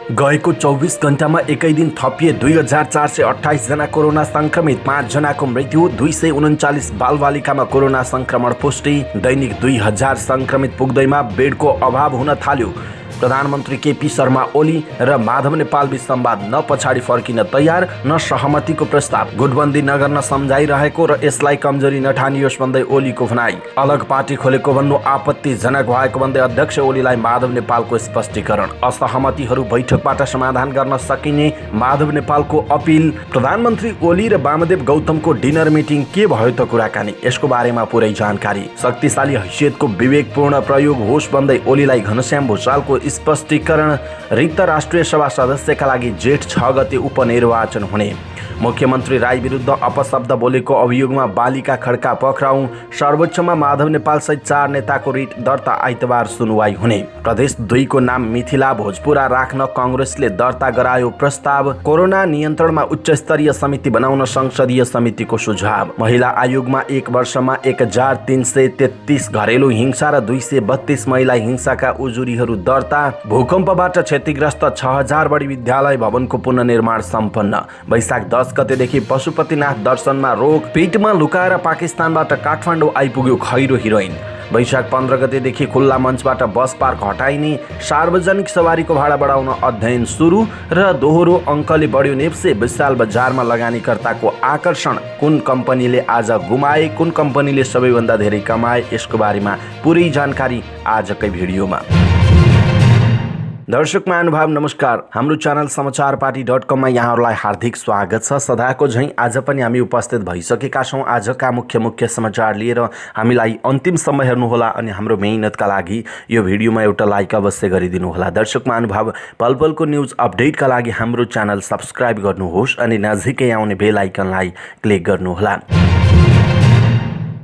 गएको 24 घण्टामा एकै दिन थपिए 2428 जना कोरोना संक्रमित, 5 जनाको मृत्यु, 239 बालबालिकामा कोरोना संक्रमण पुष्टि। दैनिक 2000 संक्रमित पुग्दैमा बेडको अभाव हुन थाल्यो। प्रधानमन्त्री केपी शर्मा ओली र माधव नेपाल बीच संवाद न पछाडि फर्किन तयार, न सहमतिको प्रस्ताव। गुटबन्दी नगर्न सम्झाइरहेको र यसलाई कमजोरी नठानियोस् भन्दै ओलीको भनाई। अलग पार्टी खोलेको भन्नु आपत्तिजनक भएको भन्दै अध्यक्ष ओलीलाई माधव नेपालको स्पष्टीकरण। असहमतिहरू बैठकबाट समाधान गर्न सकिने माधव नेपालको अपिल। प्रधानमन्त्री ओली र वामदेव गौतमको डिनर मिटिङ के भयो त कुराकानी, यसको बारेमा पुरै जानकारी। शक्तिशाली हैसियतको विवेकपूर्ण प्रयोग होस् भन्दै ओलीलाई घनश्याम भुषालको स्पष्टीकरण। रिक्त राष्ट्रिय सभा सदस्यका लागि जेठ 6 गते उपनिर्वाचन हुने। मुख्यमन्त्री राई विरुद्ध अपशब्द बोलेको अभियोगमा बालिका खड्का पक्राउ। सर्वोच्चमा माधव नेपाल सहित 4 नेताको रिट दर्ता, आइतबार सुनवाई हुने। प्रदेश 2 को नाम मिथिला भोजपुरा राख्न कांग्रेसले दर्ता गरायो प्रस्ताव। कोरोना नियन्त्रणमा उच्चस्तरीय समिति बनाउन संसदीय समितिको सुझाव। महिला आयोगमा 1 वर्षमा 1333 घरेलु हिंसा र 232 महिला हिंसाका उजुरीहरू दर्ता। भूकम्पबाट क्षतिग्रस्त 6000 बढी विद्यालय भवनको पुनर्निर्माण सम्पन्न। वैशाख 10 गतेदेखि पशुपतिनाथ दर्शनमा रोक। पेटमा लुकाएर पाकिस्तानबाट काठमाडौँ आइपुग्यो खैरो हिरोइन। वैशाख 15 गतेदेखि खुल्ला मञ्चबाट बस पार्क हटाइने। सार्वजनिक सवारीको भाडा बढाउन अध्ययन सुरु र दोहोरो अङ्कले बढ्यो नेप्से। विशाल बजारमा लगानीकर्ताको आकर्षण। कुन कम्पनीले आज गुमाए, कुन कम्पनीले सबैभन्दा धेरै कमाए, यसको बारेमा पुरै जानकारी आजकै भिडियोमा। दर्शक महानुभाव नमस्कार। हाम्रो च्यानल समाचारपाटी.com मा यहाँहरूलाई हार्दिक स्वागत छ। सदाको झैं आज पनि हामी उपस्थित भइसकेका छौं। आजका मुख्य समाचार लिएर हामीलाई अन्तिमसम्म हेर्नुहोला अनि हाम्रो मेहनतका लागि यो भिडियोमा एउटा लाइक अवश्य गरिदिनु होला। दर्शक महानुभाव, पलपलको न्यूज अपडेटका लागि हाम्रो च्यानल सब्स्क्राइब गर्नुहोस् अनि नजिकै आउने बेल आइकनलाई क्लिक गर्नुहोला।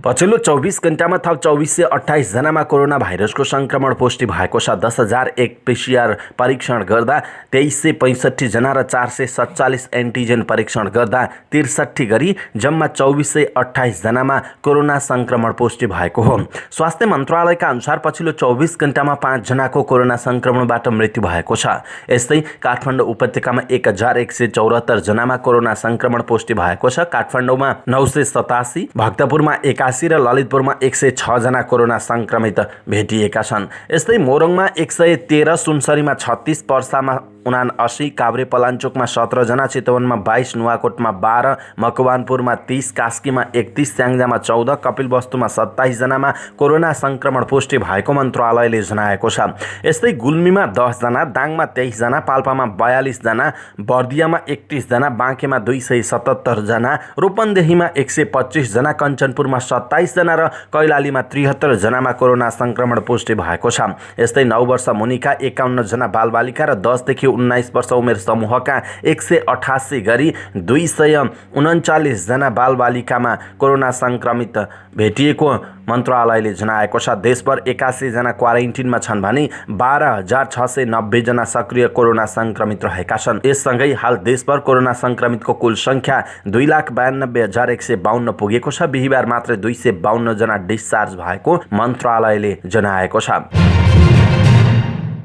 पछिल्लो 24 घण्टामा थप 2428 जनामा कोरोना भाइरसको संक्रमण पुष्टि भएको छ। 10,001 PCR परीक्षण गर्दा 2365 जना र 447 एन्टिजेन परीक्षण गर्दा 63 गरी जम्मा 2428 जनामा कोरोना संक्रमण पुष्टि भएको हो। स्वास्थ्य मन्त्रालयका अनुसार पछिल्लो 24 घण्टामा 5 जनाको कोरोना संक्रमणबाट मृत्यु भएको छ। यस्तै काठमाडौँ उपत्यकामा 1174 जनामा कोरोना संक्रमण पुष्टि भएको छ। काठमाडौँमा 987, भक्तपुरमा 81 र ललितपुरमा 106 जना कोरोना संक्रमित भेटिएका छन्। यस्तै मोरङमा 113, सुनसरीमा 36, पर्सामा 79, काभ्रे पलाञ्चोकमा 17 जना, चितवनमा 22, नुवाकोटमा 12, मकवानपुरमा 30, कास्कीमा 31, स्याङ्जामा 14, कपिलवस्तुमा 27 जनामा कोरोना संक्रमण पुष्टि भएको मन्त्रालयले जनाएको छ। यस्तै गुल्मीमा 10 जना, दाङमा 23 जना, पाल्पामा 42 जना, बर्दियामा 31 जना, बाँकेमा 277 जना, रूपन्देहीमा 125 जना, कञ्चनपुरमा 27 जना र कैलालीमा 73 जनामा कोरोना संक्रमण पुष्टि भएको छ। यस्तै 9 वर्ष मुनिका 51 जना बालबालिका र 10 देखि 19 वर्ष उमेर समूहका 188 गरी 239 जना बालबालिकामा कोरोना संक्रमित भेटिएको मन्त्रालयले जनाएको छ। देशभर 81 जना क्वारेन्टिनमा छन् भने 12,690 जना सक्रिय कोरोना संक्रमित रहेका छन्। यससँगै हाल देशभर कोरोना संक्रमितको कुल संख्या 2,92,152 पुगेको छ। बिहिबार मात्र 252 जना डिस्चार्ज भएको मन्त्रालयले जनाएको छ।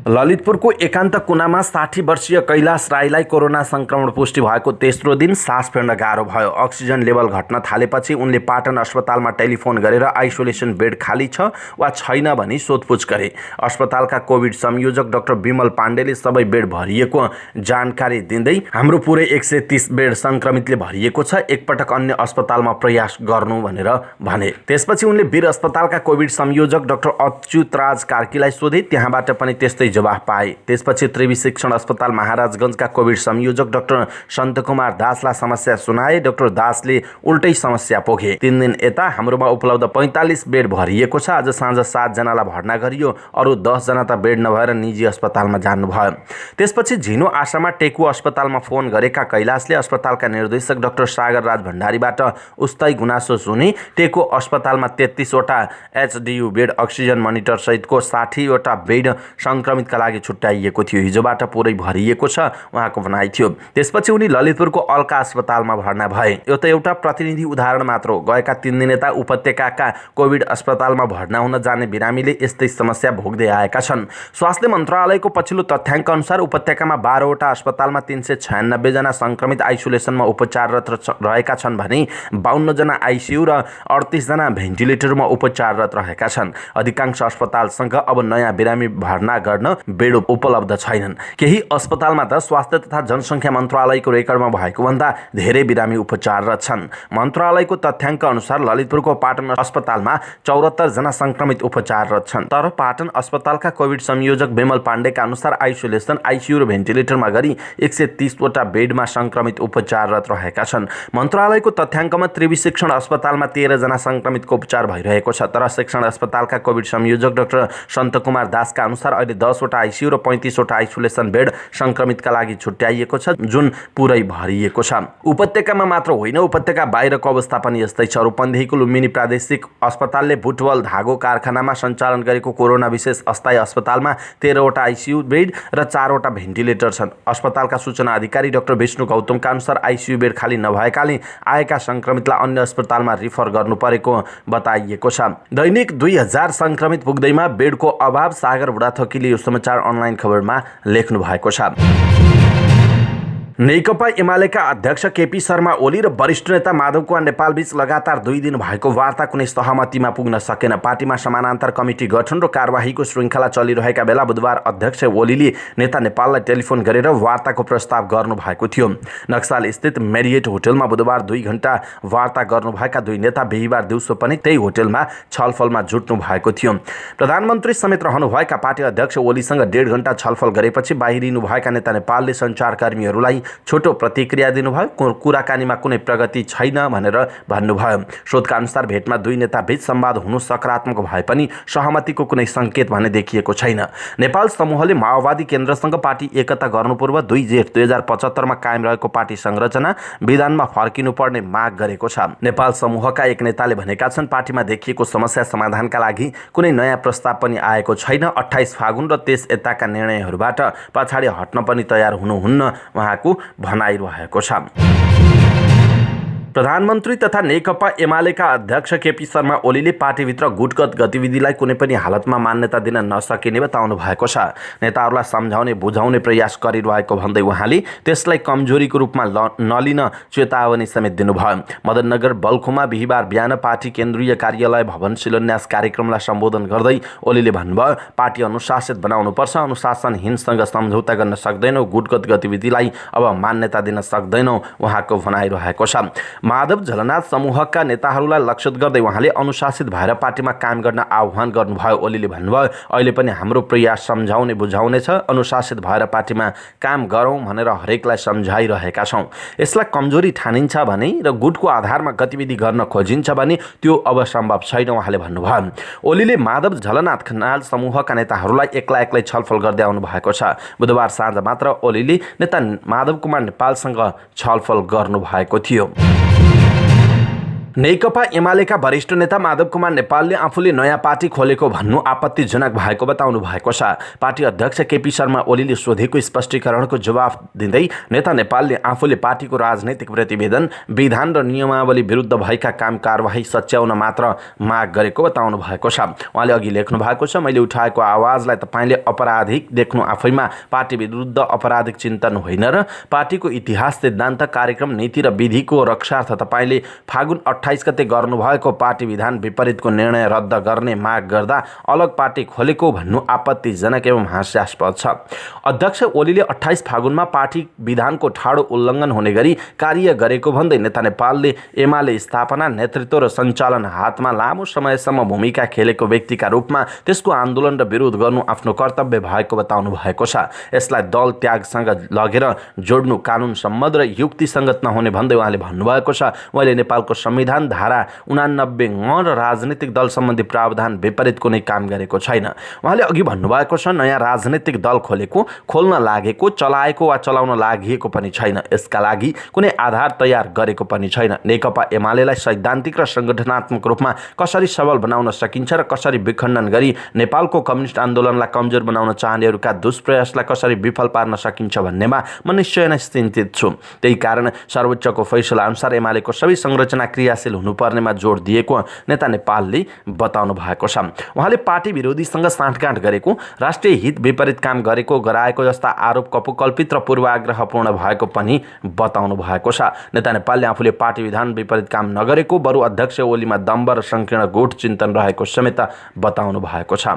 ललितपुरको एकान्त कुनामा 60 वर्षीय कैलाश राईलाई कोरोना संक्रमण पुष्टि भएको तेस्रो दिन सास फेर्न गाह्रो भयो। अक्सिजन लेभल घट्न थालेपछि उनले पाटन अस्पतालमा टेलिफोन गरेर आइसोलेसन बेड खाली छ वा छैन भनी सोधपुछ गरे। अस्पतालका कोभिड संयोजक डाक्टर विमल पाण्डेले सबै बेड भरिएको जानकारी दिँदै हाम्रो पुरै 130 बेड संक्रमितले भरिएको छ, एकपटक अन्य अस्पतालमा प्रयास गर्नु भनेर भने। त्यसपछि उनले वीर अस्पतालका कोभिड संयोजक डाक्टर अच्युतराज कार्कीलाई सोधे, त्यहाँबाट पनि त्यस्तै जवाफ पाए। त्यसपछि त्रिवी शिक्षण अस्पताल महाराजगञ्जका कोभिड संयोजक डाक्टर सन्तकुमार दासलाई समस्या सुनाए। डाक्टर दासले उल्टै समस्या पोखे। 3 दिन यता हाम्रोमा उपलब्ध 45 बेड भरिएको छ। आज साँझ 7 जनालाई भर्ना गरियो, अरू 10 जना त बेड नभएर निजी अस्पतालमा जानुभयो। त्यसपछि झिनो आशामा टेकु अस्पतालमा फोन गरेका कैलाशले अस्पतालका निर्देशक डाक्टर सागर राज भण्डारीबाट उस्तै गुनासो सुने। टेकु अस्पतालमा 33 वटा एचडियू बेड, अक्सिजन मनिटर सहितको 60 वटा बेड संक्रमित संक्रमितका लागि छुट्याइएको थियो। हिजोबाट पुरै भरिएको छ उहाँको भनाइ थियो। त्यसपछि उनी ललितपुरको अल्का अस्पतालमा भर्ना भए। यो त एउटा प्रतिनिधि उदाहरण मात्र हो। गएका 3 दिन यता उपत्यकाका कोभिड अस्पतालमा भर्ना हुन जाने बिरामीले यस्तै समस्या भोग्दै आएका छन्। स्वास्थ्य मन्त्रालयको पछिल्लो तथ्याङ्क अनुसार उपत्यकामा 12वटा अस्पतालमा 396 जना संक्रमित आइसोलेसनमा उपचाररत रहेका छन् भने 52 जना आइसियु र 38 जना भेन्टिलेटरमा उपचाररत रहेका छन्। अधिकांश अस्पतालसँग अब नयाँ बिरामी भर्ना गर्न बेड उपलब्ध छैनन्। केही अस्पतालमा त स्वास्थ्य तथा जनसङ्ख्या मन्त्रालयको रेकर्डमा भएको भन्दा धेरै बिरामी उपचाररत छन्। मन्त्रालयको तथ्याङ्क अनुसार ललितपुरको पाटन अस्पतालमा 74 जना संक्रमित उपचाररत छन्। तर पाटन अस्पतालका कोभिड संयोजक बेमल पाण्डेका अनुसार आइसोलेसन, आइसियु र भेन्टिलेटरमा गरी 130वटा बेडमा संक्रमित उपचाररत रहेका छन्। मन्त्रालयको तथ्याङ्कमा त्रिवी शिक्षण अस्पतालमा 13 जना संक्रमितको उपचार भइरहेको छ। तर शिक्षण अस्पतालका कोभिड संयोजक डाक्टर सन्तकुमार दासका अनुसार अहिले 10वटा आइसियु र 35वटा आइसोलेसन बेड संक्रमितका लागि छुट्याइएको छ, जुन पुरै भरिएको छ। उपत्यकामा मात्र होइन, उपत्यका बाहिरको अवस्था पनि यस्तै छ। रूपन्देहीको लुम्बिनी प्रादेशिक अस्पतालले बुटवल धागो कारखानामा सञ्चालन गरेको कोरोना विशेष अस्थायी अस्पतालमा 13वटा आइसियु बेड र 4वटा भेन्टिलेटर छन्। अस्पतालका सूचना अधिकारी डाक्टर विष्णु गौतमका अनुसार आइसियु बेड खाली नभएकाले आएका संक्रमितलाई अन्य अस्पतालमा रिफर गर्नु परेको बताइएको छ। दैनिक 2000 संक्रमित पुग्दैमा बेडको अभाव। सागर बुढाथोकीले यो समाचार अनलाइन खबरमा लेख्नु भएको छ। नेकपा एमालेका अध्यक्ष केपी शर्मा ओली र वरिष्ठ नेता माधव कुमार नेपाल बीच लगातार 2 दिन भएको वार्ता कुनै सहमतिमा पुग्न सकेन। पार्टीमा समानान्तर कमिटी गठन र कार्यवाहीको श्रृङ्खला चलिरहेका बेला बुधबार अध्यक्ष ओलीले नेता नेपाललाई टेलिफोन गरेर वार्ताको प्रस्ताव गर्नुभएको थियो। नक्साल स्थित मेरिएट होटलमा बुधबार 2 घण्टा वार्ता गर्नुभएका दुई नेता बिहिबार दिउँसो पनि त्यही होटलमा छलफलमा जुट्नु भएको थियो। प्रधानमन्त्री समेत रहनुभएका पार्टी अध्यक्ष ओलीसँग 1.5 घण्टा छलफल गरेपछि बाहिरिनुभएका नेता नेपालले सञ्चारकर्मीहरूलाई छोटो प्रतिक्रिया दिनुभयो। कुराकानीमा कुनै प्रगति छैन भनेर भन्नुभयो। स्रोतका अनुसार भेटमा दुई नेता बीच संवाद हुनु सकारात्मक भए पनि सहमतिको कुनै सङ्केत भने देखिएको छैन। नेपाल समूहले माओवादी केन्द्रसँग पार्टी एकता गर्नुपूर्व 2 जेठ 2075 मा कायम रहेको पार्टी संरचना विधानमा फर्किनुपर्ने माग गरेको छ। नेपाल समूहका एक नेताले भनेका छन्, पार्टीमा देखिएको समस्या समाधानका लागि कुनै नयाँ प्रस्ताव पनि आएको छैन। 28 फागुन र त्यस यताका निर्णयहरूबाट पछाडि हट्न पनि तयार हुनुहुन्न उहाँको भनाइरहेको छ। प्रधानमन्त्री तथा नेकपा एमालेका अध्यक्ष केपी शर्मा ओलीले पार्टीभित्र गुटगत गतिविधिलाई कुनै पनि हालतमा मान्यता दिन नसकिने बताउनु भएको छ। नेताहरूलाई सम्झाउने बुझाउने प्रयास गरिरहेको भन्दै उहाँले त्यसलाई कमजोरीको रूपमा नलिन चेतावनी समेत दिनुभयो। मदननगर बल्खुमा बिहिबार बिहान पार्टी केन्द्रीय कार्यालय भवन शिलान्यास कार्यक्रमलाई सम्बोधन गर्दै ओलीले भन्नुभयो, पार्टी अनुशासित बनाउनुपर्छ, अनुशासनहीनसँग सम्झौता गर्न सक्दैनौँ, गुटगत गतिविधिलाई अब मान्यता दिन सक्दैनौँ उहाँको भनाइरहेको छ। माधव झलनाथ समूहका नेताहरूलाई लक्षित गर्दै उहाँले अनुशासित भएर पार्टीमा काम गर्न आह्वान गर्नुभयो। ओलीले भन्नुभयो, अहिले पनि हाम्रो प्रयास सम्झाउने बुझाउने छ, अनुशासित भएर पार्टीमा काम गरौँ भनेर हरेकलाई सम्झाइरहेका छौँ। यसलाई कमजोरी ठानिन्छ भने र गुटको आधारमा गतिविधि गर्न खोजिन्छ भने त्यो अब सम्भव छैन उहाँले भन्नुभयो। ओलीले माधव झलनाथ खनाल समूहका नेताहरूलाई एक्लै एक्लै छलफल गर्दै आउनु भएको छ। बुधबार साँझ मात्र ओलीले नेता माधव कुमार नेपालसँग छलफल गर्नुभएको थियो। नेकपा एमालेका वरिष्ठ नेता माधव कुमार नेपालले आफूले नयाँ पार्टी खोलेको भन्नु आपत्तिजनक भएको बताउनु भएको छ। पार्टी अध्यक्ष केपी शर्मा ओलीले सोधेको स्पष्टीकरणको जवाफ दिँदै नेता नेपालले आफूले पार्टीको राजनैतिक प्रतिवेदन, विधान र नियमावली विरुद्ध भएका काम कारवाही सच्याउन मात्र माग गरेको बताउनु भएको छ। उहाँले अघि लेख्नु भएको छ, मैले उठाएको आवाजलाई तपाईँले अपराधिक देख्नु आफैमा पार्टी विरुद्ध अपराधिक चिन्तन होइन र पार्टीको इतिहास, सिद्धान्त, कार्यक्रम, नीति र विधिको रक्षार्थ तपाईँले फागुन 28 गते गर्नुभएको पार्टी विधान विपरीतको निर्णय रद्द गर्ने माग गर्दा अलग पार्टी खोलेको भन्नु आपत्तिजनक एवं हास्यास्पद छ। अध्यक्ष ओलीले 28 फागुनमा पार्टी विधानको ठाडो उल्लङ्घन हुने गरी कार्य गरेको भन्दै नेता नेपालले एमाले स्थापना, नेतृत्व र सञ्चालन हातमा लामो समयसम्म भूमिका खेलेको व्यक्तिका रूपमा त्यसको आन्दोलन र विरोध गर्नु आफ्नो कर्तव्य भएको बताउनु भएको छ। यसलाई दल त्यागसँग लगेर जोड्नु कानुन सम्मत र युक्तिसङ्गत नहुने भन्दै उहाँले भन्नुभएको छ, मैले नेपालको संविधान संविधान धारा 89 र राजनीतिक दल सम्बन्धी प्रावधान विपरीत कुनै काम गरेको छैन। उहाँले अघि भन्नुभएको छ, नयाँ राजनीतिक दल खोल्न लागेको, चलाएको वा चलाउन लागि पनि छैन। यसका लागि कुनै आधार तयार गरेको पनि छैन। नेकपा एमालेलाई सैद्धान्तिक र संगठनात्मक रूपमा कसरी सबल बनाउन सकिन्छ र कसरी विखण्डन गरी नेपालको कम्युनिस्ट आन्दोलनलाई कमजोर बनाउन चाहनेहरूका दुष्प्रयासलाई कसरी विफल पार्न सकिन्छ भन्नेमा म निश्चय नै चिन्तित छु। त्यही कारण सर्वोच्चको फैसला अनुसार एमालेको सबै संरचना क्रियाशील हुनुपर्नेमा जोड दिएको नेता नेपालले बताउनु भएको छ। उहाँले पार्टी विरोधीसँग साँठगाँठ गरेको, राष्ट्रिय हित विपरीत काम गराएको जस्ता आरोप कल्पित र पूर्वाग्रहपूर्ण भएको पनि बताउनु भएको छ। नेता नेपालले आफूले पार्टी विधान विपरीत काम नगरेको, बरु अध्यक्ष ओलीमा दम्ब र संकीर्ण गुट चिन्तन रहेको समेत बताउनु भएको छ।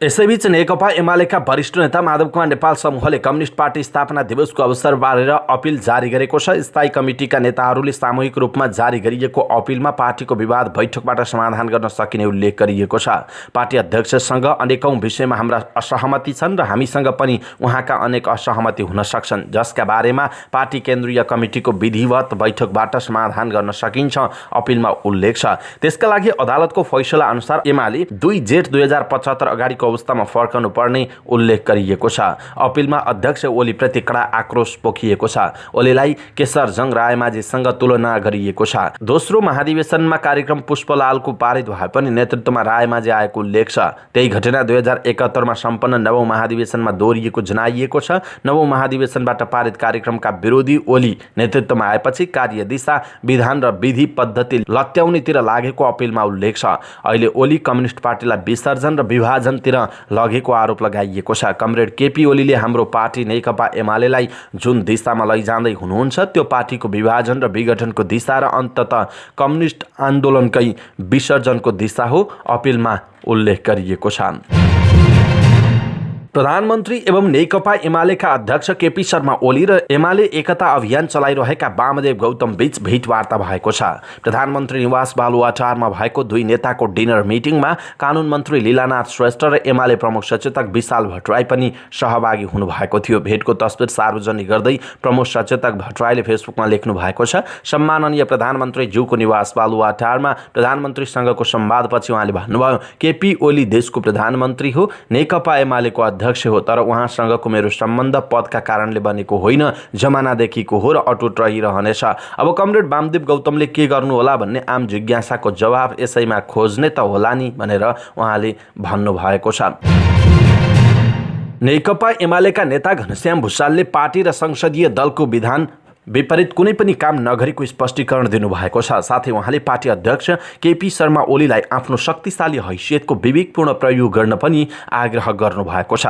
यसैबीच नेकपा एमालेका वरिष्ठ नेता माधव कुमार नेपाल समूहले कम्युनिस्ट पार्टी स्थापना दिवसको अवसर पारेर अपिल जारी गरेको छ। स्थायी कमिटीका नेताहरूले सामूहिक रूपमा जारी गरिएको अपिलमा पार्टीको विवाद बैठकबाट समाधान गर्न सकिने उल्लेख गरिएको छ। पार्टी अध्यक्षसँग अनेकौं विषयमा हाम्रा असहमति छन् र हामीसँग पनि उहाँका अनेक असहमति हुन सक्छन्, जसका बारेमा पार्टी केन्द्रीय कमिटीको विधिवत बैठकबाट समाधान गर्न सकिन्छ, अपिलमा उल्लेख छ। त्यसका लागि अदालतको फैसला अनुसार एमाले 2 जेठ 2075 अगाडिको अवस्थामा फर्कनु पर्ने उल्लेख गरिएको छ। अपिलमा अध्यक्ष ओलीप्रति कडा आक्रोश पोखिएको छ। ओलीलाई केशरजङ रायमाझीसँग तुलना गरिएको छ। दोस्रो महाधिवेशनमा कार्यक्रम पुष्पलालको पारित भए पनि नेतृत्वमा रायमाझी आएको उल्लेख छ। त्यही घटना 2071 मा सम्पन्न नवौं महाधिवेशनमा दोहोरिएको जनाइएको छ। नवौं महाधिवेशनबाट पारित कार्यक्रमका विरोधी ओली नेतृत्वमा आएपछि कार्यदिशा, विधान र विधि पद्धति लत्याउनेतिर लागेको अपिलमा उल्लेख छ। अहिले ओली कम्युनिस्ट पार्टीलाई विसर्जन र विभाजनतिर लगेको आरोप लगाइएको छ। कमरेड केपी ओलीले हाम्रो पार्टी नेकपा एमालेलाई जुन दिशामा लैजाँदै हुनुहुन्छ त्यो पार्टीको विभाजन र विघटनको दिशा र अन्ततः कम्युनिस्ट आन्दोलनकै विसर्जनको दिशा हो, अपिलमा उल्लेख गरिएको छ। प्रधानमन्त्री एवं नेकपा एमालेका अध्यक्ष केपी शर्मा ओली र एमाले एकता अभियान चलाइरहेका वामदेव गौतम बीच भेटवार्ता भएको छ। प्रधानमन्त्री निवास बालुवाटारमा भएको दुई नेताको डिनर मिटिङमा कानुन मन्त्री लीलानाथ श्रेष्ठ र एमाले प्रमुख सचेतक विशाल भट्टराई पनि सहभागी हुनुभएको थियो। भेटको तस्बिर सार्वजनिक गर्दै प्रमुख सचेतक भट्टराईले फेसबुकमा लेख्नु भएको छ, सम्माननीय प्रधानमन्त्री ज्यूको निवास बालुवाटारमा प्रधानमन्त्रीसँगको संवादपछि उहाँले भन्नुभयो, केपी ओली देशको प्रधानमन्त्री हो, नेकपा एमालेको अध्यक्ष हो, तर उहाँसँगको मेरो सम्बन्ध पदका कारणले बनेको होइन, जमानादेखिको हो र अटुट रहिरहनेछ। अब कमरेड वामदेव गौतमले के गर्नु होला भन्ने आम जिज्ञासाको जवाब यसैमा खोज्ने त होला नि भनेर उहाँले भन्नुभएको छ। नेकपा एमालेका नेता घनश्याम भुसालले पार्टी र संसदीय दलको विधान विपरीत कुनै पनि काम नगरेको स्पष्टीकरण दिनुभएको छ। साथै उहाँले पार्टी अध्यक्ष केपी शर्मा ओलीलाई आफ्नो शक्तिशाली हैसियतको विवेकपूर्ण प्रयोग गर्न पनि आग्रह गर्नुभएको छ।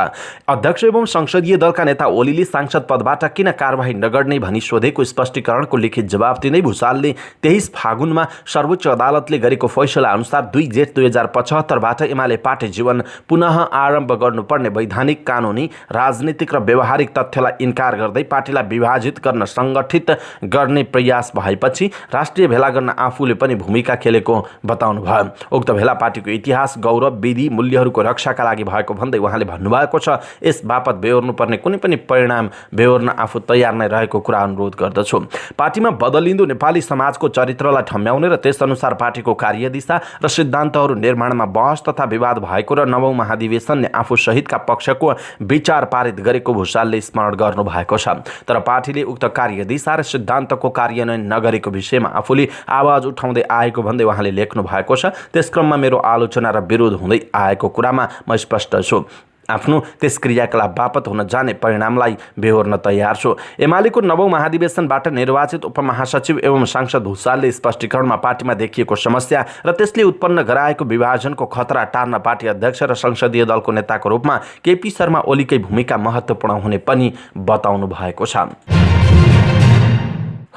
अध्यक्ष एवं संसदीय दलका नेता ओलीले सांसद पदबाट किन कारबाही नगर्ने भनी सोधेको स्पष्टीकरणको लिखित जवाब दिँदै भुसालले 23 फागुनमा सर्वोच्च अदालतले गरेको फैसला अनुसार 2 जेठ 2075बाट एमाले पार्टी जीवन पुनः आरम्भ गर्नुपर्ने वैधानिक, कानुनी, राजनीतिक र व्यवहारिक तथ्यलाई इन्कार गर्दै पार्टीलाई विभाजित गर्न संगठित गर्ने प्रयास भएपछि राष्ट्रिय भेला गर्न आफूले पनि भूमिका खेलेको बताउनु भयो। उक्त भेला पार्टीको इतिहास, गौरव, विधि, मूल्यहरूको रक्षाका लागि भएको भन्दै उहाँले भन्नुभएको छ, यस बापत बेहोर्नुपर्ने कुनै पनि परिणाम बेहोर्न आफू तयार नै रहेको कुरा अनुरोध गर्दछु। पार्टीमा बदलिँदो नेपाली समाजको चरित्रलाई ठम्याउने र त्यसअनुसार पार्टीको कार्यदिशा र सिद्धान्तहरू निर्माणमा बहस तथा विवाद भएको र नवौं महाधिवेशनले आफू सहितका पक्षको विचार पारित गरेको भुसालले स्मरण गर्नु भएको छ। तर पार्टीले उक्त कार्यदिशा र सिद्धान्तको कार्यान्वयन नगरेको विषयमा आफूले आवाज उठाउँदै आएको भन्दै उहाँले लेख्नु भएको छ। त्यसक्रममा मेरो आलोचना र विरोध हुँदै आएको कुरामा म स्पष्ट छु। आफ्नो त्यस क्रियाकलाप बापत हुन जाने परिणामलाई बेहोर्न तयार छु। एमालेको नवौं महाधिवेशनबाट निर्वाचित उपमहासचिव एवं सांसद भुसालले स्पष्टीकरणमा पार्टीमा देखिएको समस्या र त्यसले उत्पन्न गराएको विभाजनको खतरा टार्न पार्टी अध्यक्ष र संसदीय दलको नेताको रूपमा केपी शर्मा ओलीकै भूमिका महत्त्वपूर्ण हुने पनि बताउनु भएको छ।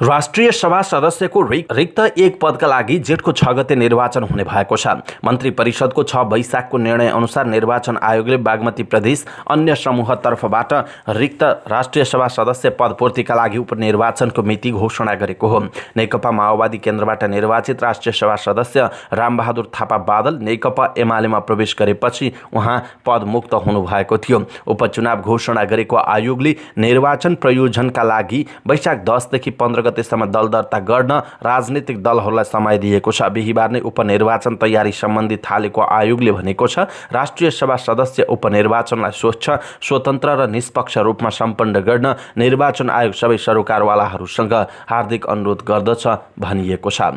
राष्ट्रिय सभा सदस्यको रिक्त एक पदका लागि जेठको 6 गते निर्वाचन हुने भएको छ। मन्त्री परिषदको 6 वैशाखको निर्णय अनुसार निर्वाचन आयोगले बागमती प्रदेश अन्य समूहतर्फबाट रिक्त राष्ट्रिय सभा सदस्य पदपूर्तिका लागि उपनिर्वाचनको मिति घोषणा गरेको हो। नेकपा माओवादी केन्द्रबाट निर्वाचित राष्ट्रिय सभा सदस्य रामबहादुर थापा बादल नेकपा एमालेमा प्रवेश गरेपछि उहाँ पदमुक्त हुनुभएको थियो। उपचुनाव घोषणा गरेको आयोगले निर्वाचन प्रयोजनका लागि वैशाख 10 देखि 15 गतेसम्म दल दर्ता गर्न राजनीतिक दलहरूलाई समय दिएको छ। बिहिबार नै उपनिर्वाचन तयारी सम्बन्धी थालेको आयोगले भनेको छ, राष्ट्रिय सभा सदस्य उपनिर्वाचनलाई स्वच्छ, स्वतन्त्र र निष्पक्ष रूपमा सम्पन्न गर्न निर्वाचन आयोग सबै सरोकारवालाहरूसँग हार्दिक अनुरोध गर्दछ भनिएको छ।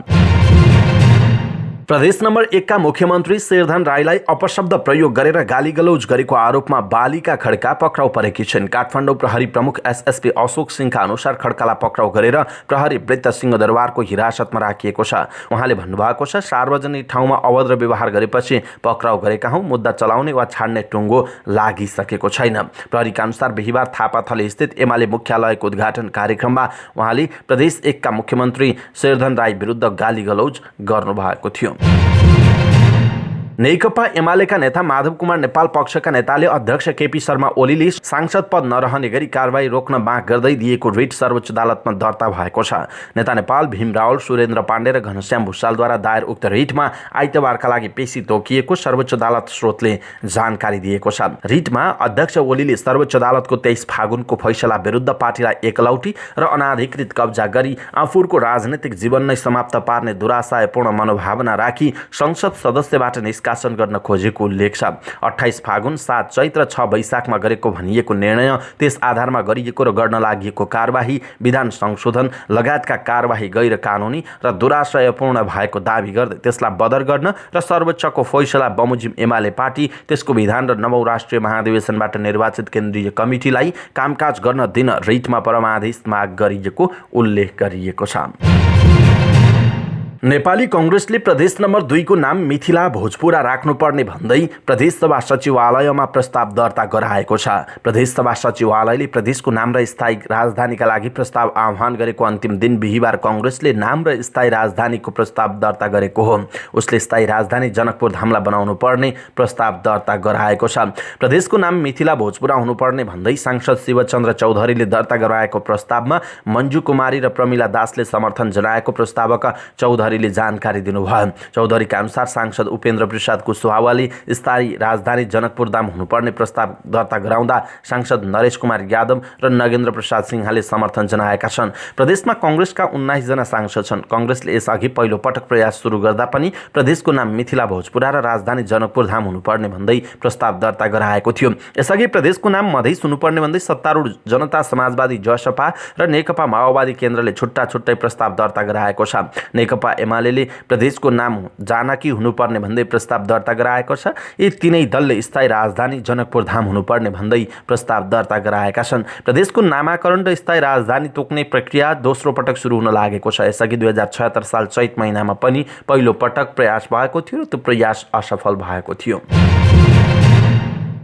प्रदेश नम्बर 1 का मुख्यमन्त्री शेरधन राईलाई अपशब्द प्रयोग गरेर गालीगलौज गरेको आरोपमा बालिका खड्का पक्राउ परेकी छिन्। काठमाडौँ प्रहरी प्रमुख एसएसपी अशोक सिंहका अनुसार खड्कालाई पक्राउ गरेर प्रहरी वृत्त सिंहदरबारको हिरासतमा राखिएको छ। उहाँले भन्नुभएको छ, सार्वजनिक ठाउँमा अभद्र व्यवहार गरेपछि पक्राउ गरेका हौं। मुद्दा चलाउने वा छाड्ने टुङ्गो लागिसकेको छैन। प्रहरीका अनुसार बिहिबार थापाथली स्थित एमाले मुख्यालयको उद्घाटन कार्यक्रममा उहाँले प्रदेश 1 का मुख्यमन्त्री शेरधन राई विरुद्ध गालीगलौज गर्नुभएको थियो। नेकपा एमालेका नेता माधव कुमार नेपाल पक्षका नेताले अध्यक्ष केपी शर्मा ओलीले सांसद पद नरहने गरी कारबाही रोक्न माग गर्दै दिएको रिट सर्वोच्च अदालतमा दर्ता भएको छ। नेता नेपाल, भीम रावल, सुरेन्द्र पाण्डे र घनश्याम भुषालद्वारा दायर उक्त रिटमा आइतबारका लागि पेशी तोकिएको सर्वोच्च अदालत स्रोतले जानकारी दिएको छ। रिटमा अध्यक्ष ओलीले सर्वोच्च अदालतको 23 फागुनको फैसला विरुद्ध पार्टीलाई एकलौटी र अनाधिकृत कब्जा गरी आफूहरूको राजनीतिक जीवन नै समाप्त पार्ने दुराशयपूर्ण मनोभावना राखी संसद सदस्यबाट निष्कासन गर्न खोजेको उल्लेख छ। 28 फागुन, 7 चैत र 6 वैशाखमा गरेको भनिएको निर्णय, त्यस आधारमा गरिएको र गर्न लागि कारबाही, विधान संशोधन लगायतका कारबाही गैर कानुनी र दुराशयपूर्ण भएको दावी गर्दै त्यसलाई बदर गर्न र सर्वोच्चको फैसला बमोजिम एमाले पार्टी, त्यसको विधान र 9औं राष्ट्रिय महाधिवेशनबाट निर्वाचित केन्द्रीय कमिटीलाई कामकाज गर्न दिन रिटमा परमादेश माग गरिएको उल्लेख गरिएको छ। नेपाली कांग्रेसले प्रदेश नम्बर 2 को नाम मिथिला भोजपुरा राख्नुपर्ने भन्दै प्रदेश सभा सचिवालयमा प्रस्ताव दर्ता गराएको छ। प्रदेश सभा सचिवालयले प्रदेशको नाम र स्थायी राजधानीका लागि प्रस्ताव आह्वान गरेको अन्तिम दिन बिहिबार कांग्रेसले नाम र स्थायी राजधानीको प्रस्ताव दर्ता गरेको हो। उसले स्थायी राजधानी जनकपुर धामलाई बनाउनु पर्ने प्रस्ताव दर्ता गराएको छ। प्रदेशको नाम मिथिला भोजपुरा हुनुपर्ने भन्दै सांसद शिवचन्द्र चौधरीले दर्ता गराएको प्रस्तावमा मञ्जु कुमारी र प्रमिला दासले समर्थन जनाएको प्रस्तावक चौधरीले जानकारी दिनुभयो। चौधरीका अनुसार सांसद उपेन्द्र प्रसाद कुशवाहाले स्थायी राजधानी जनकपुर धाम हुनुपर्ने प्रस्ताव दर्ता गराउँदा सांसद नरेश कुमार यादव र नगेन्द्र प्रसाद सिंहले समर्थन जनाएका छन्। प्रदेशमा कांग्रेसका 19 जना सांसद छन्। कांग्रेसले यसअघि पहिलो पटक प्रयास सुरु गर्दा पनि प्रदेशको नाम मिथिला भोजपुरा र राजधानी जनकपुर धाम हुनुपर्ने भन्दै प्रस्ताव दर्ता गराएको थियो। यसअघि प्रदेशको नाम मधेस हुनुपर्ने भन्दै सत्तारूढ जनता समाजवादी जसपा र नेकपा माओवादी केन्द्रले छुट्टा छुट्टै प्रस्ताव दर्ता गराएको छ। नेकपा एमाले प्रदेशको नाम जानकी हुनुपर्ने भन्दै प्रस्ताव दर्ता गराएको छ। यी तीनै दलले स्थायी राजधानी जनकपुर धाम हुनुपर्ने भन्दै प्रस्ताव दर्ता गराएका छन्। प्रदेशको नामाकरण र स्थायी राजधानी तोक्ने प्रक्रिया दोस्रो पटक सुरु हुन लागेको छ। यसअघि 2076 साल चैत महिनामा पनि पहिलो पटक प्रयास भएको थियो र त्यो प्रयास असफल भएको थियो।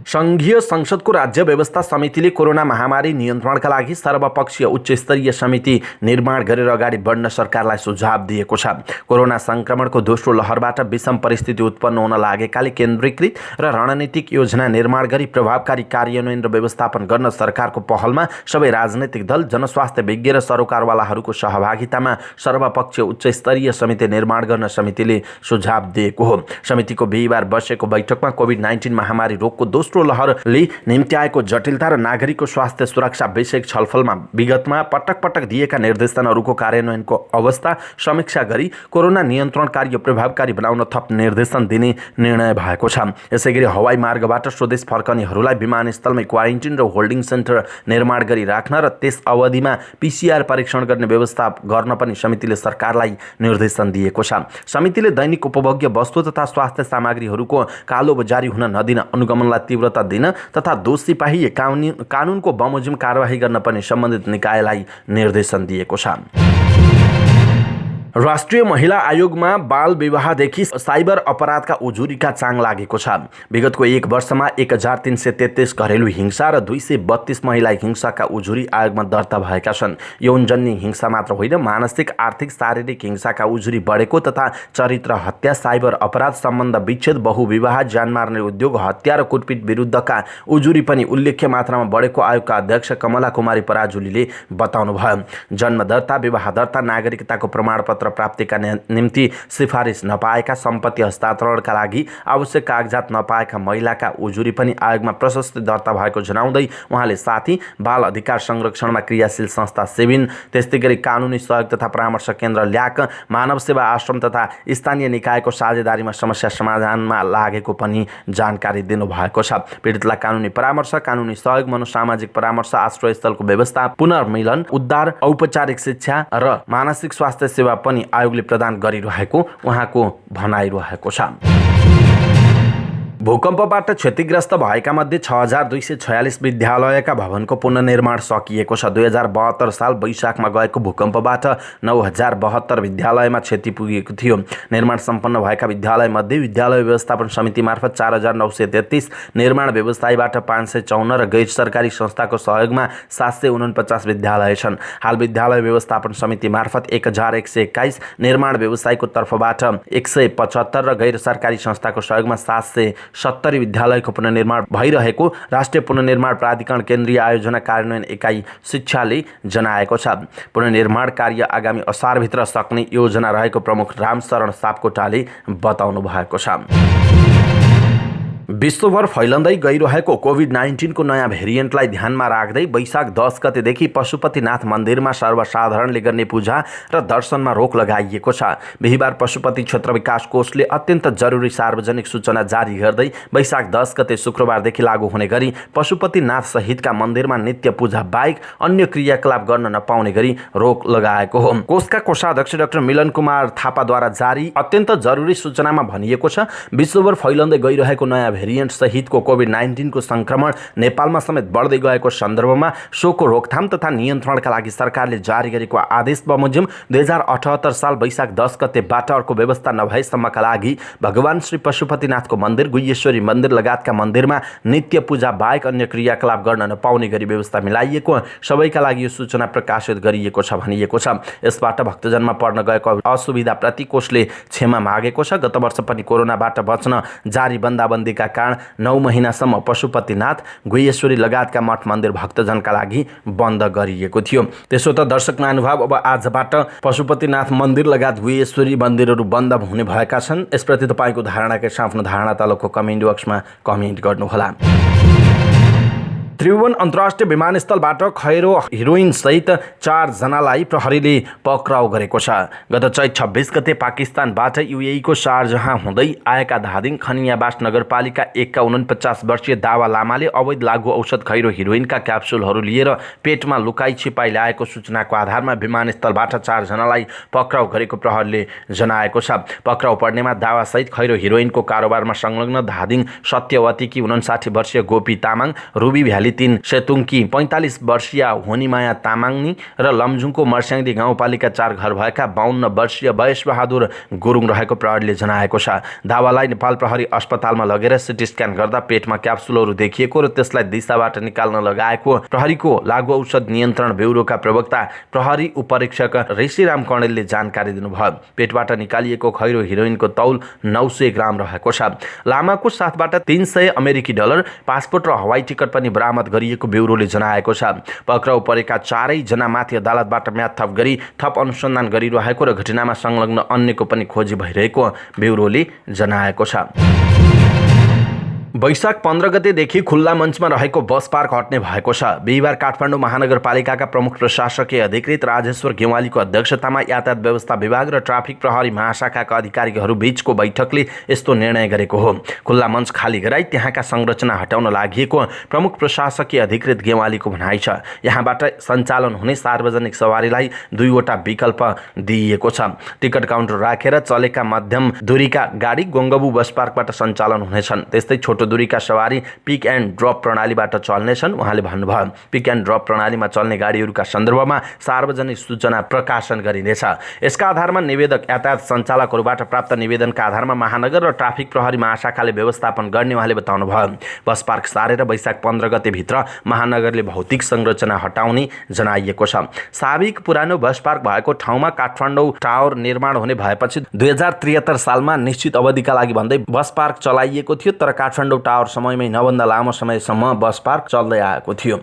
संघीय संसदको राज्य व्यवस्था समितिले कोरोना महामारी नियन्त्रणका लागि सर्वपक्षीय उच्चस्तरीय समिति निर्माण गरेर अगाडि बढ्न सरकारलाई सुझाव दिएको छ। कोरोना संक्रमणको दोस्रो लहरबाट विषम परिस्थिति उत्पन्न हुन लागेकाले केन्द्रीकृत र रणनीतिक योजना निर्माण गरी प्रभावकारी कार्यान्वयन र व्यवस्थापन गर्न सरकारको पहलमा सबै राजनैतिक दल, जनस्वास्थ्य विज्ञ र सरोकारवालाहरूको सहभागितामा सर्वपक्षीय उच्चस्तरीय समिति निर्माण गर्न समितिले सुझाव दिएको हो। समितिको बिहिबार बसेको बैठकमा कोभिड-19 महामारी रोगको दोस्रो लहरले निम्त्याएको जटिलता र नागरिकको स्वास्थ्य सुरक्षा विषयक छलफलमा विगतमा पटक पटक दिएका निर्देशनहरूको कार्यान्वयनको अवस्था समीक्षा गरी कोरोना नियन्त्रण कार्य प्रभावकारी बनाउन थप निर्देशन दिने निर्णय भएको छ। यसैगरी हवाई मार्गबाट स्वदेश फर्कनेहरूलाई विमानस्थलमै क्वारेन्टिन र होल्डिङ सेन्टर निर्माण गरी राख्न र त्यस अवधिमा PCR परीक्षण गर्ने व्यवस्था गर्न पनि समितिले सरकारलाई निर्देशन दिएको छ। समितिले दैनिक उपभोग्य वस्तु तथा स्वास्थ्य सामग्रीहरूको कालोबजारी हुन नदिन, अनुगमनलाई तीव्रता दिन तथा दोषी पाइए कानुनको बमोजिम कारबाही गर्न पनि सम्बन्धित निकायलाई निर्देशन दिएको छ। राष्ट्रिय महिला आयोगमा बाल विवाहदेखि साइबर अपराधका उजुरीका चाङ लागेको छ। विगतको 1 वर्षमा 1333 घरेलु हिंसा र 232 महिला हिंसाका उजुरी आयोगमा दर्ता भएका छन्। यौनजन्य हिंसा मात्र होइन, मानसिक, आर्थिक, शारीरिक हिंसाका उजुरी बढेको तथा चरित्र हत्या, साइबर अपराध, सम्बन्ध विच्छेद, बहुविवाह, ज्यान मार्ने उद्योग, हत्या र कुटपिट विरुद्धका उजुरी पनि उल्लेख्य मात्रामा बढेको आयोगका अध्यक्ष कमला कुमारी पराजुलीले बताउनुभयो। जन्म दर्ता, विवाह दर्ता, नागरिकताको प्रमाणपत्र पत्र प्राप्तिका निम्ति सिफारिस नपाएका, सम्पत्ति हस्तान्तरणका लागि आवश्यक कागजात नपाएका महिलाका उजुरी पनि आयोगमा प्रशस्ति दर्ता भएको जनाउँदै उहाँले साथी, बाल अधिकार संरक्षणमा क्रियाशील संस्था सेविन, त्यस्तै गरी कानुनी सहयोग तथा परामर्श केन्द्र ल्याक, मानव सेवा आश्रम तथा स्थानीय निकायको साझेदारीमा समस्या समाधानमा लागेको पनि जानकारी दिनुभएको छ। पीडितलाई कानुनी परामर्श, कानुनी सहयोग, मनोसामाजिक परामर्श, आश्रयस्थलको व्यवस्था, पुनर्मिलन, उद्धार, औपचारिक शिक्षा र मानसिक स्वास्थ्य सेवा पनि आयोगले प्रदान गरिरहेको उहाँको भनाइरहेको छ। भूकम्पबाट क्षतिग्रस्त भएका मध्ये 6246 विद्यालयका भवनको पुनर्निर्माण सकिएको छ। 2072 साल वैशाखमा गएको भूकम्पबाट 9072 विद्यालयमा क्षति पुगेको थियो। निर्माण सम्पन्न भएका विद्यालयमध्ये विद्यालय व्यवस्थापन समिति मार्फत 4933, निर्माण व्यवसायीबाट 554 र गैर सरकारी संस्थाको सहयोगमा 749 विद्यालय छन्। हाल विद्यालय व्यवस्थापन समिति मार्फत 1121, निर्माण व्यवसायीको तर्फबाट 175 र गैर सरकारी संस्थाको सहयोगमा 770 विद्यालयको पुनर्निर्माण भइरहेको राष्ट्रिय पुनर्निर्माण प्राधिकरण केन्द्रीय आयोजना कार्यान्वयन इकाइ शिक्षाले जनाएको छ। पुनर्निर्माण कार्य आगामी असारभित्र सक्ने योजना रहेको प्रमुख रामशरण सापकोटाले बताउनु भएको छ। विश्वभर फैलँदै गइरहेको कोभिड-19 को नयाँ भेरिएन्टलाई ध्यानमा राख्दै वैशाख 10 गतेदेखि पशुपतिनाथ मन्दिरमा सर्वसाधारणले गर्ने पूजा र दर्शनमा रोक लगाइएको छ। बिहिबार पशुपति क्षेत्र विकास कोषले अत्यन्त जरुरी सार्वजनिक सूचना जारी गर्दै वैशाख 10 गते शुक्रबारदेखि लागू हुने गरी पशुपतिनाथ सहितका मन्दिरमा नित्य पूजा बाहेक अन्य क्रियाकलाप गर्न नपाउने गरी रोक लगाएको हो। कोषका कोषाध्यक्ष डाक्टर मिलन कुमार थापाद्वारा जारी अत्यन्त जरुरी सूचनामा भनिएको छ, विश्वभर फैलँदै गइरहेको नयाँ भेरिएन्ट सहितको कोभिड-19 को संक्रमण नेपालमा समेत बढ्दै गएको सन्दर्भमा सोको रोकथाम तथा नियन्त्रणका लागि सरकारले जारी गरेको आदेश बमोजिम 2078 साल वैशाख 10 गतेबाट अर्को व्यवस्था नभएसम्मका लागि भगवान श्री पशुपतिनाथको मन्दिर, गुह्येश्वरी मन्दिर लगायतका मन्दिरमा नित्य पूजा बाहेक अन्य क्रियाकलाप गर्न नपाउने गरी व्यवस्था मिलाइएको सबैका लागि यो सूचना प्रकाशित गरिएको छ भनिएको छ। यसबाट भक्तजनमा पर्न गएको असुविधाप्रति कोषले क्षमा मागेको छ। गत वर्ष पनि कोरोनाबाट बच्न जारी बन्दाबन्दीका कारण 9 महिनासम्म पशुपतिनाथ, गुह्येश्वरी लगायतका मठ मन्दिर भक्तजनका लागि बन्द गरिएको थियो। त्यसो त दर्शक महानुभाव, अब आजबाट पशुपतिनाथ मन्दिर लगायत गुह्येश्वरी मन्दिरहरू बन्द हुने भएका छन्। यसप्रति तपाईँको धारणा के छ? आफ्नो धारणा तलको कमेन्ट बक्समा कमेन्ट गर्नुहोला। त्रिभुवन अन्तर्राष्ट्रिय विमानस्थलबाट खैरो हिरोइन सहित 4 जनालाई प्रहरीले पक्राउ गरेको छ। गत चैत 26 गते पाकिस्तानबाट यूएई को शारजहाँ हुँदै आएका धादिङ खनियावास नगरपालिका 1 का 49 वर्षीय दावा लामाले अवैध लागू औषध खैरो हिरोइनका क्याप्सुलहरू लिएर पेटमा लुकाई छिपाई ल्याएको सूचनाको आधारमा विमानस्थलबाट 4 जनालाई पक्राउ गरेको प्रहरीले जनाएको छ। पक्राउ पर्नेमा दावासहित खैरो हिरोइनको कारोबारमा संलग्न धादिङ सत्यवतीकी 59 वर्षीय गोपी तामाङ, रुबी भ्याली 3 सेतुङकी 45 वर्षीय होनीमाया तामाङनी र लमजुङको मर्स्याङदी गाउँपालिका 4 घर भएका 52 वर्षीय वयसबहादुर गुरुङ रहेको प्रहरीले जनाएको छ। दावालाई नेपाल प्रहरी अस्पतालमा लगेर सिटी स्क्यान गर्दा पेटमा क्याप्सुलहरू देखिएको र त्यसलाई दिशाबाट निकाल्न लगाएको प्रहरीको लागू औषध नियन्त्रण ब्युरोका प्रवक्ता प्रहरी उपरीक्षक ऋषिराम कणेलले जानकारी दिनुभयो। पेटबाट निकालिएको खैरो हिरोइनको तौल 900 ग्राम रहेको छ। लामाको साथबाट 300 अमेरिकी डलर, पासपोर्ट र हवाई टिकट पनि बरामद गरिएको ब्युरोले जनाएको छ। पक्राउ परेका 4 जनामाथि अदालतबाट म्याद थप गरी थप अनुसन्धान गरिरहेको र घटनामा संलग्न अन्यको पनि खोजी भइरहेको ब्युरोले जनाएको छ। वैशाख 15 गतेदेखि खुल्ला मञ्चमा रहेको बस पार्क हट्ने भएको छ। बिहिबार काठमाडौँ महानगरपालिकाका प्रमुख प्रशासकीय अधिकृत राजेश्वर गेवालीको अध्यक्षतामा यातायात व्यवस्था विभाग र ट्राफिक प्रहरी महाशाखाका अधिकारीहरू बीचको बैठकले यस्तो निर्णय गरेको हो। खुल्ला मञ्च खाली गराई त्यहाँका संरचना हटाउन लागिएको प्रमुख प्रशासकीय अधिकृत गेवालीको भनाइ छ। यहाँबाट सञ्चालन हुने सार्वजनिक सवारीलाई 2 वटा विकल्प दिइएको छ। टिकट काउन्टर राखेर चलेका मध्यम दूरीका गाडी गङ्गबु बस पार्कबाट सञ्चालन हुनेछन्। त्यस्तै छोटो दूरीका सवारी पिक एन्ड ड्रप प्रणालीबाट चल्नेछन्। उहाँले भन्नुभयो, पिक एन्ड ड्रप प्रणालीमा चल्ने गाडीहरूका सन्दर्भमा सार्वजनिक सूचना प्रकाशन गरिनेछ। यसका आधारमा निवेदक यातायात सञ्चालकहरूबाट प्राप्त निवेदनका आधारमा महानगर र ट्राफिक प्रहरी महाशाखाले व्यवस्थापन गर्ने उहाँले बताउनुभयो। बस पार्क सारेर वैशाख 15 गतेभित्र महानगरले भौतिक संरचना हटाउने जनाइएको छ। साबिक पुरानो बस पार्क भएको ठाउँमा काठमाडौँ टावर निर्माण हुने भएपछि 2073 सालमा निश्चित अवधिका लागि भन्दै बस पार्क चलाइएको थियो, तर काठमाडौँ टावर समयमै नभन्दा लामो समयसम्म बस पार्क चल्दै आएको थियो।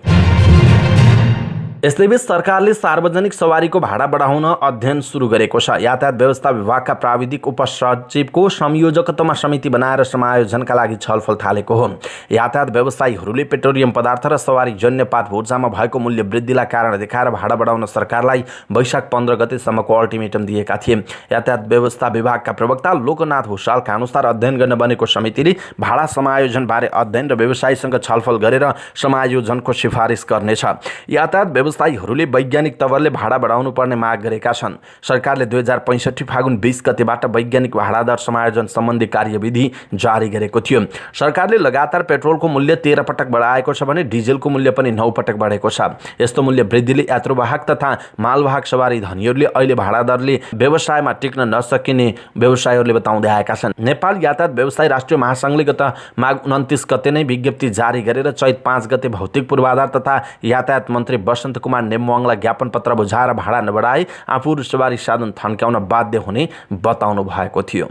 यसैबीच सरकारले सार्वजनिक सवारीको भाडा बढाउन अध्ययन सुरु गरेको छ। यातायात व्यवस्था विभागका प्राविधिक उपसचिवको संयोजकत्वमा समिति बनाएर समायोजनका लागि छलफल थालेको हो। यातायात व्यवसायीहरूले पेट्रोलियम पदार्थ र सवारी जन्य पात ऊर्जामा भएको मूल्य वृद्धिलाई कारण देखाएर भाडा बढाउन सरकारलाई वैशाख 15 गतेसम्मको अल्टिमेटम दिएका थिए। यातायात व्यवस्था विभागका प्रवक्ता लोकनाथ भुषालका अनुसार अध्ययन गर्न बनेको समितिले भाडा समायोजनबारे अध्ययन र व्यवसायीसँग छलफल गरेर समायोजनको सिफारिस गर्नेछ। यातायात व्यवसायीहरूले वैज्ञानिक तवरले भाडा बढाउनु पर्ने माग गरेका छन्। सरकारले 2065 फागुन 20 गतेबाट वैज्ञानिक भाडा दर समायोजन सम्बन्धी कार्यविधि जारी गरेको थियो। सरकारले लगातार पेट्रोलको मूल्य 13 पटक बढाएको छ भने डिजेलको मूल्य पनि 9 पटक बढेको छ। यस्तो मूल्य वृद्धिले यात्रुवाहक तथा मालवाहक सवारी धनीहरूले अहिले भाडा दरले व्यवसायमा टिक्न नसकिने व्यवसायीहरूले बताउँदै आएका छन्। नेपाल यातायात व्यवसायी राष्ट्रिय महासङ्घले गत माघ 29 गते नै विज्ञप्ति जारी गरेर चैत 5 गते भौतिक पूर्वाधार तथा यातायात मन्त्री वसन्त कुमार नेमवाङलाई ज्ञापन पत्र बुझाएर भाडा नबढाए आफू सवारी साधन थन्क्याउन बाध्य हुने बताउनु भएको थियो।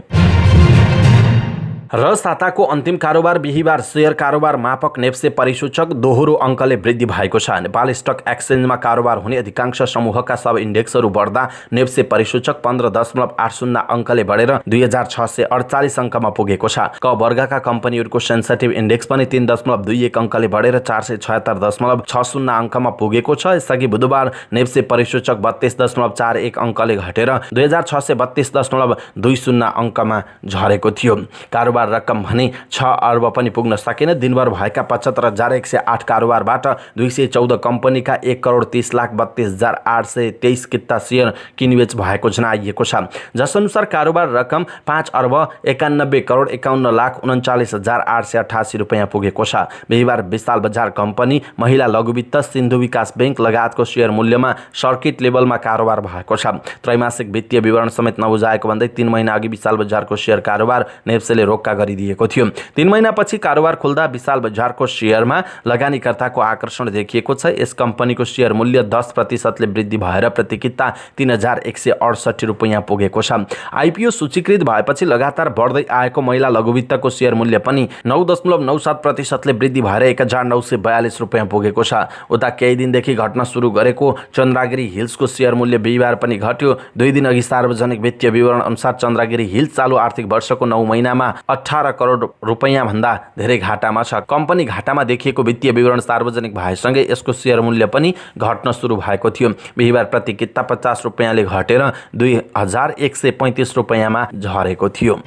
र साताको अन्तिम कारोबार बिहीबार शेयर कारोबार मापक नेप्से परिसूचक दोहोरो अङ्कले वृद्धि भएको छ। नेपाल स्टक एक्सचेन्जमा कारोबार हुने अधिकांश समूहका सब इन्डेक्सहरू बढ्दा नेप्से परिसूचक 15.80 अङ्कले बढेर 2648 अङ्कमा पुगेको छ। क वर्गका कम्पनीहरूको सेन्सिटिभ इन्डेक्स पनि 3.21 अङ्कले बढेर 476.60 अङ्कमा पुगेको छ। यसअघि बुधबार नेप्से परिसूचक 32.41 अङ्कले घटेर 2632.20 अङ्कमा झरेको थियो। कारोबार रकम भने 6 अर्ब पनि पुग्न सकेन। दिनभर भएका 75,108 कारोबारबाट 214 कम्पनीका 1,30,32,823 किता सेयर किनबेच भएको जनाइएको छ। जसअनुसार कारोबार रकम 5,91,51,39,39,888 रुपैयाँ पुगेको छ। बिहीबार विशाल बजार कम्पनी, महिला लघुवित्त, सिन्धु विकास बैंक लगायतको शेयर मूल्यमा सर्किट लेभलमा कारोबार भएको छ। त्रैमासिक वित्तीय विवरण समेत नबुझाएको भन्दै 3 महिना अघि विशाल बजारको शेयर कारोबार नेप्सेले रोक्का गरिदिएको थियो। 3 महिनापछि कारोबार खुल्दा विशाल बजारको शेयरमा लगानीकर्ताको आकर्षण देखिएको छ। यस कम्पनीको शेयर मूल्य 10% ले वृद्धि भएर प्रति किता 3,168 रुपैयाँ पुगेको छ। आइपिओ सूचीकृत भएपछि लगातार बढ्दै आएको महिला लघुवित्तको शेयर मूल्य पनि 9.97% ले वृद्धि भएर 1,942 रुपैयाँ पुगेको छ। उता केही दिनदेखि घट्न सुरु गरेको चन्द्रगिरी हिल्सको शेयर मूल्य बिहीबार पनि घट्यो। 2 दिन अघि सार्वजनिक वित्तीय विवरण अनुसार चन्द्रगिरी हिल्स चालु आर्थिक वर्षको 9 महिनामा 18 करोड रुपैयाँ भन्दा धेरै घाटामा छ। कम्पनी घाटामा देखिएको वित्तीय विवरण सार्वजनिक भएसँगै यसको शेयर मूल्य पनि घट्न सुरु भएको थियो। बिहीबार प्रति किता 50 रुपैयाँले घटेर 2,135 रुपैयाँमा झरेको थियो।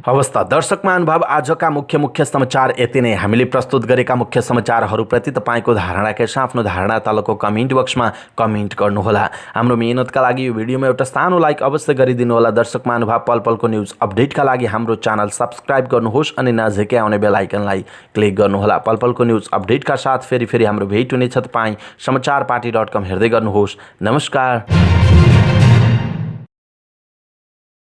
अवस्था दर्शक महानुभाव, आजका मुख्य समाचार यति नै। हामीले प्रस्तुत गरेका मुख्य समाचारहरूप्रति तपाईँको धारणा के छ आफ्नो धारणा तलको कमेन्ट बक्समा कमेन्ट गर्नुहोला। हाम्रो मेहनतका लागि यो भिडियोमा एउटा सानो लाइक अवश्य गरिदिनु होला। दर्शक महानुभाव, पलपलको न्युज अपडेटका लागि हाम्रो च्यानल सब्स्क्राइब गर्नुहोस् अनि नजिकै आउने बेल आइकनलाई क्लिक गर्नुहोला। पलपलको न्युज अपडेटका साथ फेरि हाम्रो भेट हुनेछ। तपाईँ समाचारपाटी.com हेर्दै गर्नुहोस्। नमस्कार।